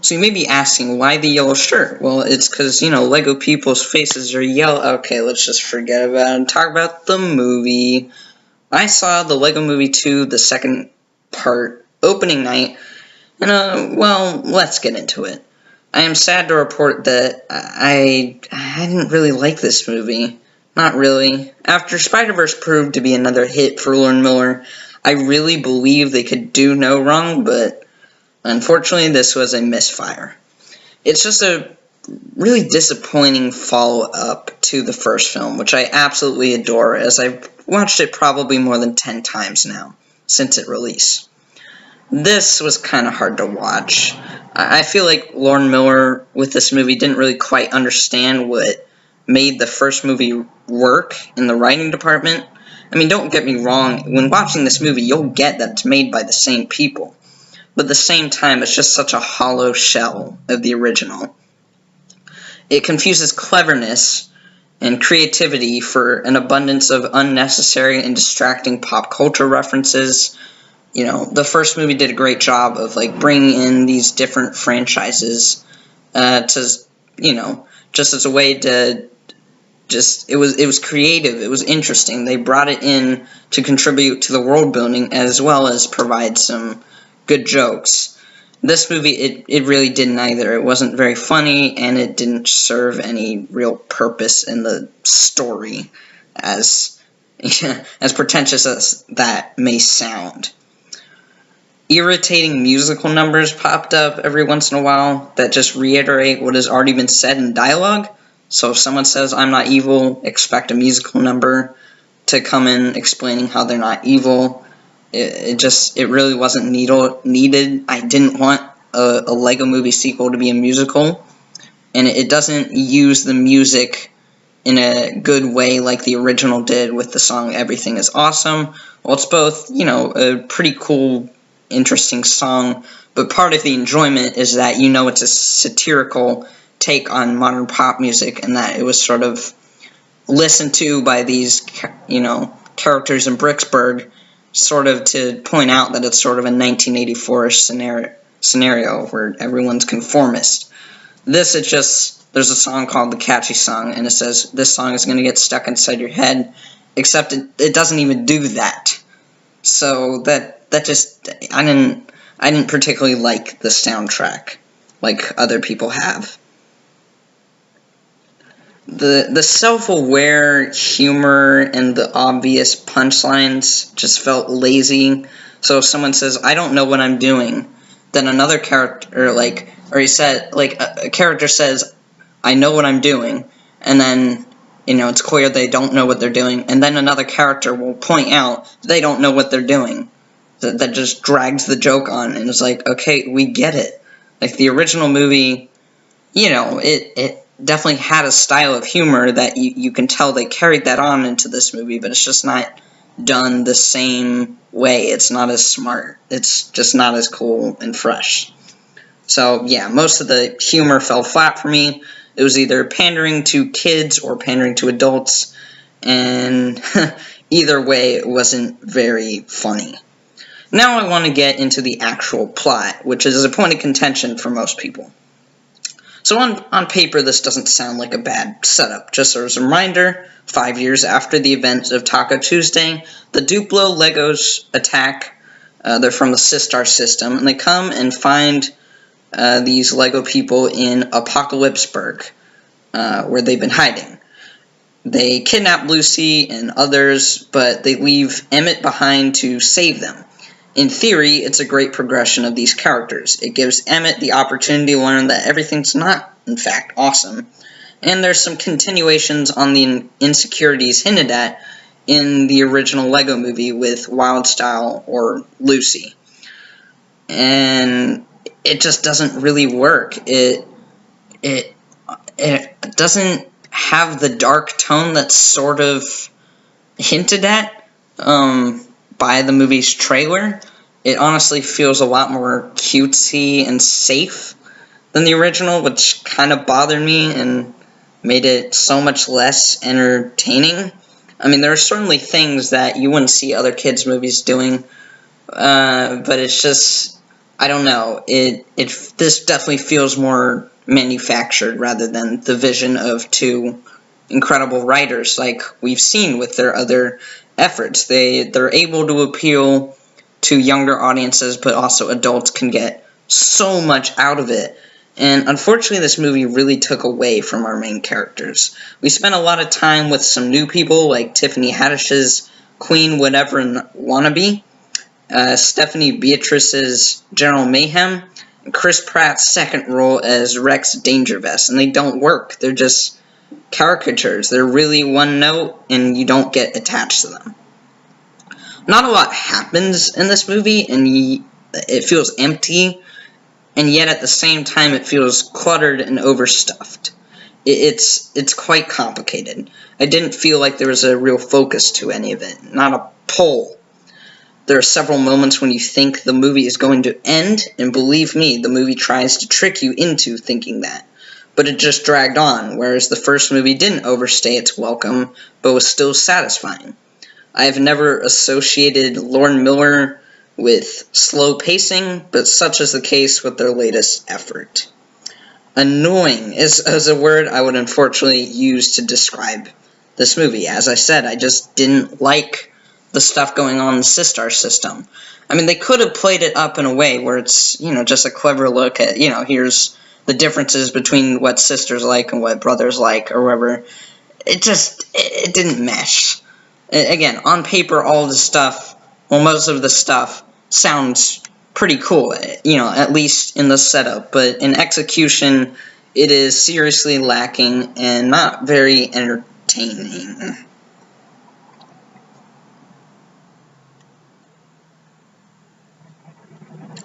So you may be asking, why the yellow shirt? Well, it's because, Lego people's faces are yellow. Okay, let's just forget about it and talk about the movie. I saw the Lego Movie 2, the second part, opening night, and, let's get into it. I am sad to report that I didn't really like this movie. Not really. After Spider-Verse proved to be another hit for Lord Miller, I really believe they could do no wrong, but unfortunately, this was a misfire. It's just a really disappointing follow-up to the first film, which I absolutely adore, as I've watched it probably more than 10 times now, since its release. This was kind of hard to watch. I feel like Lord Miller, with this movie, didn't really quite understand what made the first movie work in the writing department. I mean, don't get me wrong, when watching this movie, you'll get that it's made by the same people. But at the same time, it's just such a hollow shell of the original. It confuses cleverness and creativity for an abundance of unnecessary and distracting pop culture references. The first movie did a great job of, bringing in these different franchises to, just as a way to it was creative, it was interesting. They brought it in to contribute to the world building as well as provide some good jokes. This movie, it really didn't either. It wasn't very funny, and it didn't serve any real purpose in the story, as pretentious as that may sound. Irritating musical numbers popped up every once in a while that just reiterate what has already been said in dialogue. So if someone says, "I'm not evil," expect a musical number to come in explaining how they're not evil. It really wasn't needed. I didn't want a Lego Movie sequel to be a musical, and it doesn't use the music in a good way like the original did with the song "Everything Is Awesome." Well, it's both, a pretty cool, interesting song, but part of the enjoyment is that it's a satirical take on modern pop music, and that it was sort of listened to by these, characters in Bricksburg, sort of to point out that it's sort of a 1984 scenario where everyone's conformist. There's a song called The Catchy Song, and it says, this song is going to get stuck inside your head, except it doesn't even do that. So I didn't particularly like the soundtrack like other people have. The self-aware humor and the obvious punchlines just felt lazy. So if someone says, "I don't know what I'm doing," then another character, a character says, "I know what I'm doing," and then, it's clear they don't know what they're doing, and then another character will point out they don't know what they're doing. That just drags the joke on, and it's like, okay, we get it. Like, the original movie, it definitely had a style of humor that you can tell they carried that on into this movie, but it's just not done the same way. It's not as smart. It's just not as cool and fresh. So, yeah, most of the humor fell flat for me. It was either pandering to kids or pandering to adults, and either way, it wasn't very funny. Now I want to get into the actual plot, which is a point of contention for most people. So on paper, this doesn't sound like a bad setup. Just as a reminder, 5 years after the events of Taco Tuesday, the Duplo Legos attack. They're from the Sistar system, and they come and find these Lego people in Apocalypseburg, where they've been hiding. They kidnap Lucy and others, but they leave Emmett behind to save them. In theory, it's a great progression of these characters. It gives Emmett the opportunity to learn that everything's not, in fact, awesome. And there's some continuations on the insecurities hinted at in the original Lego movie with Wildstyle or Lucy. And it just doesn't really work. It doesn't have the dark tone that's sort of hinted at by the movie's trailer. It honestly feels a lot more cutesy and safe than the original, which kind of bothered me and made it so much less entertaining. I mean, there are certainly things that you wouldn't see other kids' movies doing, but it's just, I don't know. This definitely feels more manufactured rather than the vision of two incredible writers like we've seen with their other efforts. They're able to appeal to younger audiences, but also adults can get so much out of it. And unfortunately, this movie really took away from our main characters. We spent a lot of time with some new people, like Tiffany Haddish's Queen Whatever Wannabe, Stephanie Beatrice's General Mayhem, and Chris Pratt's second role as Rex Dangervest, and they don't work. They're just caricatures. They're really one note, and you don't get attached to them. Not a lot happens in this movie, and it feels empty, and yet at the same time it feels cluttered and overstuffed. It's quite complicated. I didn't feel like there was a real focus to any of it, not a pull. There are several moments when you think the movie is going to end, and believe me, the movie tries to trick you into thinking that. But it just dragged on, whereas the first movie didn't overstay its welcome, but was still satisfying. I have never associated Lord Miller with slow pacing, but such is the case with their latest effort. Annoying is a word I would unfortunately use to describe this movie. As I said, I just didn't like the stuff going on in the Sistar system. I mean, they could have played it up in a way where it's, just a clever look at, here's the differences between what sisters like and what brothers like, or whatever. It didn't mesh. Again, on paper, most of the stuff sounds pretty cool, at least in the setup, but in execution, it is seriously lacking and not very entertaining.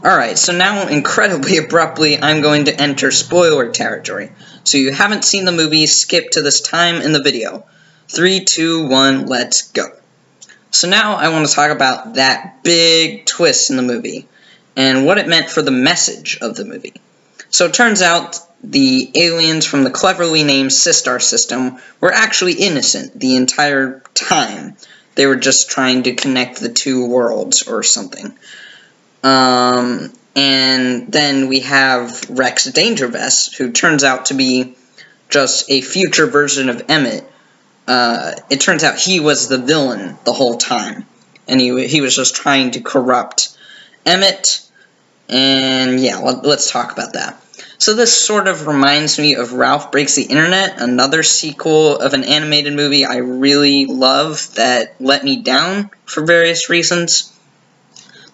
Alright, so now, incredibly abruptly, I'm going to enter spoiler territory. So you haven't seen the movie, skip to this time in the video. 3, 2, 1, let's go. So now I want to talk about that big twist in the movie, and what it meant for the message of the movie. So it turns out the aliens from the cleverly named Sistar system were actually innocent the entire time. They were just trying to connect the two worlds or something. And then we have Rex Dangervest, who turns out to be just a future version of Emmett. It turns out he was the villain the whole time, and he was just trying to corrupt Emmett, and yeah, let's talk about that. So this sort of reminds me of Ralph Breaks the Internet, another sequel of an animated movie I really love that let me down for various reasons.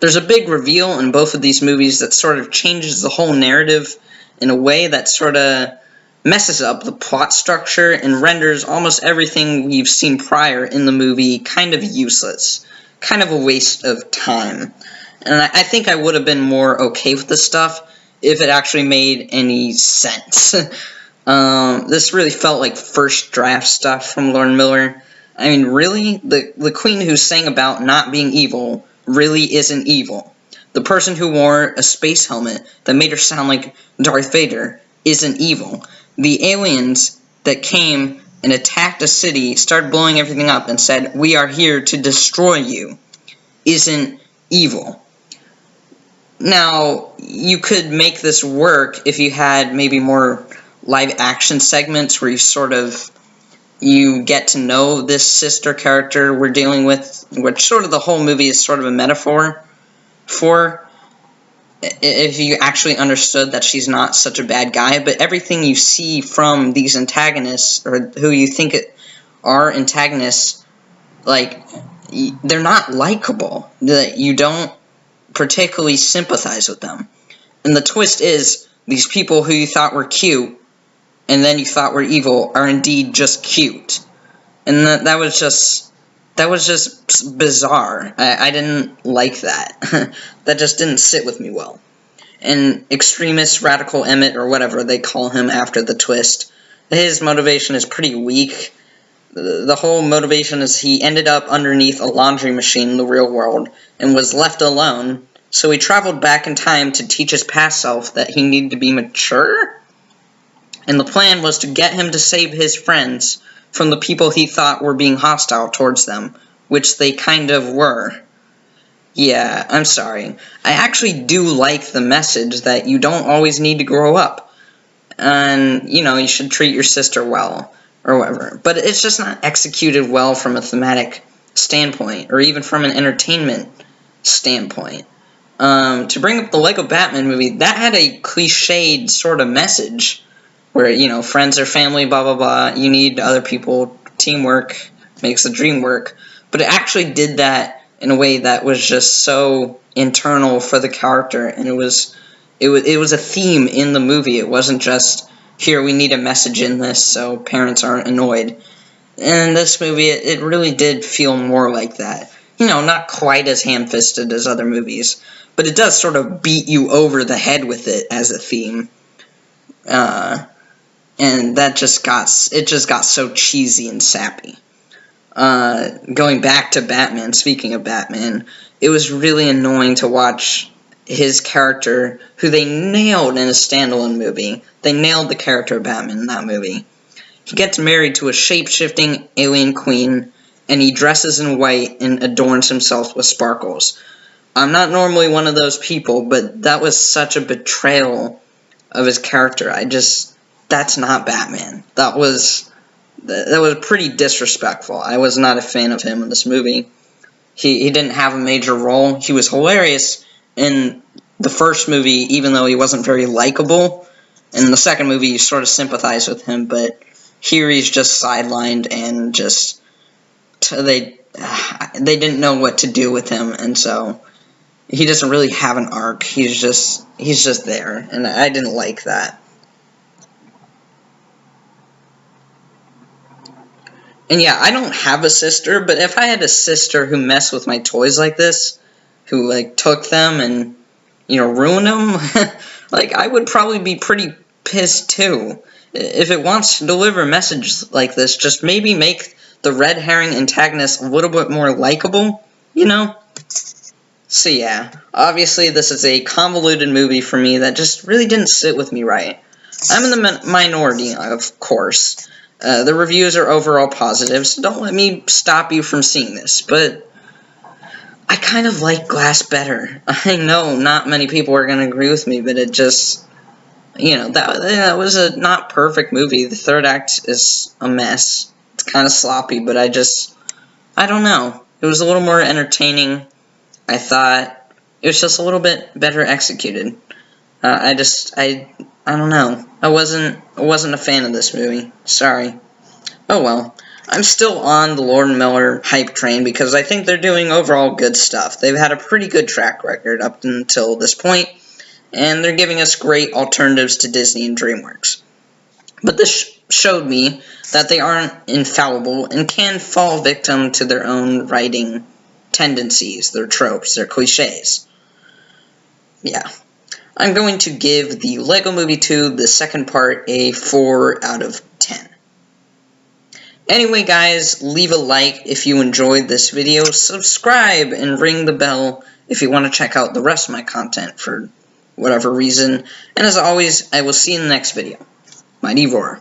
There's a big reveal in both of these movies that sort of changes the whole narrative in a way that sort of messes up the plot structure and renders almost everything we've seen prior in the movie kind of useless. Kind of a waste of time. And I think I would have been more okay with this stuff if it actually made any sense. This really felt like first draft stuff from Lord Miller. I mean, really? The queen who sang about not being evil really isn't evil. The person who wore a space helmet that made her sound like Darth Vader isn't evil. The aliens that came and attacked a city, started blowing everything up, and said, "We are here to destroy you," isn't evil. Now, you could make this work if you had maybe more live action segments where you get to know this sister character we're dealing with, which sort of the whole movie is sort of a metaphor for, if you actually understood that she's not such a bad guy. But everything you see from these antagonists, or who you think are antagonists, like, they're not likable. You don't particularly sympathize with them. And the twist is, these people who you thought were cute and then you thought were evil are indeed just cute. And that was just bizarre. I didn't like that. That just didn't sit with me well. And extremist radical Emmett, or whatever they call him after the twist, his motivation is pretty weak. The whole motivation is he ended up underneath a laundry machine in the real world and was left alone, so he traveled back in time to teach his past self that he needed to be mature? And the plan was to get him to save his friends from the people he thought were being hostile towards them, which they kind of were. Yeah, I'm sorry. I actually do like the message that you don't always need to grow up. And, you know, you should treat your sister well, or whatever. But it's just not executed well from a thematic standpoint, or even from an entertainment standpoint. To bring up the Lego Batman movie, that had a cliched sort of message where, you know, friends are family, blah, blah, blah, you need other people, teamwork makes the dream work. But it actually did that in a way that was just so internal for the character, and it was a theme in the movie. It wasn't just, here, we need a message in this so parents aren't annoyed. And this movie, it really did feel more like that. You know, not quite as ham-fisted as other movies, but it does sort of beat you over the head with it as a theme. And that just got so cheesy and sappy. Going back to Batman, speaking of Batman, it was really annoying to watch his character, who they nailed in a standalone movie. They nailed the character of Batman in that movie. He gets married to a shape-shifting alien queen, and he dresses in white and adorns himself with sparkles. I'm not normally one of those people, but that was such a betrayal of his character. That's not Batman. That was pretty disrespectful. I was not a fan of him in this movie. He didn't have a major role. He was hilarious in the first movie, even though he wasn't very likable. In the second movie, you sort of sympathize with him, but here he's just sidelined, and just they didn't know what to do with him, and so he doesn't really have an arc. He's just there, and I didn't like that. And yeah, I don't have a sister, but if I had a sister who messed with my toys like this, who like took them and, you know, ruined them, like, I would probably be pretty pissed too. If it wants to deliver messages like this, just maybe make the red herring antagonist a little bit more likable, you know? So yeah, obviously this is a convoluted movie for me that just really didn't sit with me right. I'm in the minority, of course. The reviews are overall positive, so don't let me stop you from seeing this, but I kind of like Glass better. I know not many people are going to agree with me, but it just, you know, that was a not perfect movie. The third act is a mess. It's kind of sloppy, but I don't know. It was a little more entertaining. I thought it was just a little bit better executed. I don't know. I wasn't a fan of this movie. Sorry. Oh well. I'm still on the Lord & Miller hype train because I think they're doing overall good stuff. They've had a pretty good track record up until this point, and they're giving us great alternatives to Disney and DreamWorks. But this showed me that they aren't infallible and can fall victim to their own writing tendencies, their tropes, their cliches. Yeah. I'm going to give the Lego Movie 2, the second part, a 4 out of 10. Anyway, guys, leave a like if you enjoyed this video, subscribe, and ring the bell if you want to check out the rest of my content for whatever reason. And as always, I will see you in the next video. Mighty Roar.